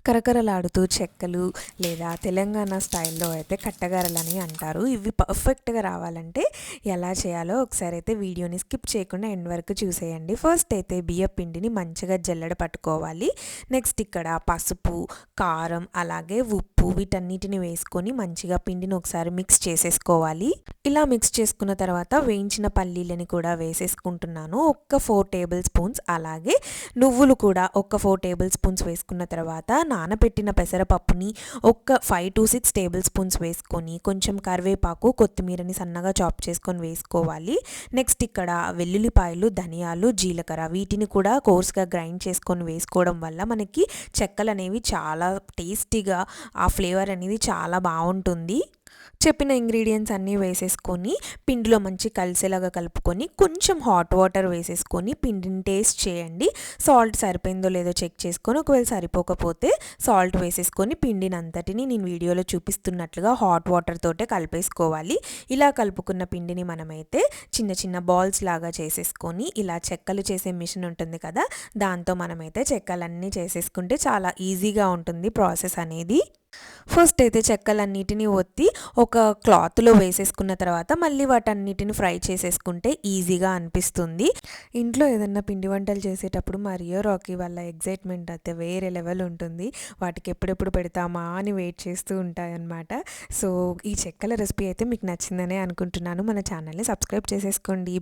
కరకరలాడుతూ చెక్కలు లేదా తెలంగాణ స్టైల్లో అయితే కట్టగారలని అంటారు. ఇవి పర్ఫెక్ట్‌గా రావాలంటే ఎలా చేయాలో ఒకసారి అయితే వీడియోని స్కిప్ చేయకుండా ఎండ్ వరకు చూసేయండి. ఫస్ట్ అయితే బియ్యం పిండిని మంచిగా జల్లెడ పట్టుకోవాలి. నెక్స్ట్ ఇక్కడ పసుపు, కారం అలాగే ఉప్పు వీటన్నిటిని వేసుకొని మంచిగా పిండిని ఒకసారి మిక్స్ చేసేసుకోవాలి. ఇలా మిక్స్ చేసుకున్న తర్వాత వేయించిన పల్లీలని కూడా వేసేసుకుంటున్నాను. ఒక్క 4 టేబుల్ స్పూన్స్ అలాగే నువ్వులు కూడా ఒక 4 టేబుల్ స్పూన్స్ వేసుకున్న తర్వాత నానబెట్టిన పెసరపప్పుని ఒక 5-6 టేబుల్ స్పూన్స్ వేసుకొని కొంచెం కరివేపాకు, కొత్తిమీరని సన్నగా చాప్ చేసుకొని వేసుకోవాలి. నెక్స్ట్ ఇక్కడ వెల్లుల్లిపాయలు, ధనియాలు, జీలకర్ర వీటిని కూడా కోర్స్గా గ్రైండ్ చేసుకొని వేసుకోవడం వల్ల మనకి చెక్కలు అనేవి చాలా టేస్టీగా ఆ ఫ్లేవర్ అనేది చాలా బాగుంటుంది. చెప్పిన ఇంగ్రీడియంట్స్ అన్నీ వేసేసుకొని పిండిలో మంచి కలిసేలాగా కలుపుకొని కొంచెం హాట్ వాటర్ వేసేసుకొని పిండిని టేస్ట్ చేయండి. సాల్ట్ సరిపోయిందో లేదో చెక్ చేసుకొని ఒకవేళ సరిపోకపోతే సాల్ట్ వేసేసుకొని పిండిని అంతటిని నేను వీడియోలో చూపిస్తున్నట్లుగా హాట్ వాటర్ తోటే కలిపేసుకోవాలి. ఇలా కలుపుకున్న పిండిని మనమైతే చిన్న చిన్న బాల్స్ లాగా చేసేసుకొని ఇలా చెక్కలు చేసే మిషన్ ఉంటుంది కదా, దాంతో మనమైతే చెక్కలన్నీ చేసేసుకుంటే చాలా ఈజీగా ఉంటుంది ప్రాసెస్ అనేది. ఫస్ట్ అయితే చెక్కలన్నిటిని ఒత్తి ఒక క్లాత్లో వేసేసుకున్న తర్వాత మళ్ళీ వాటన్నిటిని ఫ్రై చేసేసుకుంటే ఈజీగా అనిపిస్తుంది. ఇంట్లో ఏదన్నా పిండి వంటలు చేసేటప్పుడు మరియు రాకీ వాళ్ళ ఎగ్జైట్మెంట్ అయితే వేరే లెవెల్ ఉంటుంది. వాటికి ఎప్పుడెప్పుడు పెడతామా అని వెయిట్ చేస్తూ ఉంటాయన్నమాట. సో ఈ చెక్కల రెసిపీ అయితే మీకు నచ్చిందనే అనుకుంటున్నాను. మన ఛానల్ని సబ్స్క్రైబ్ చేసేసుకోండి.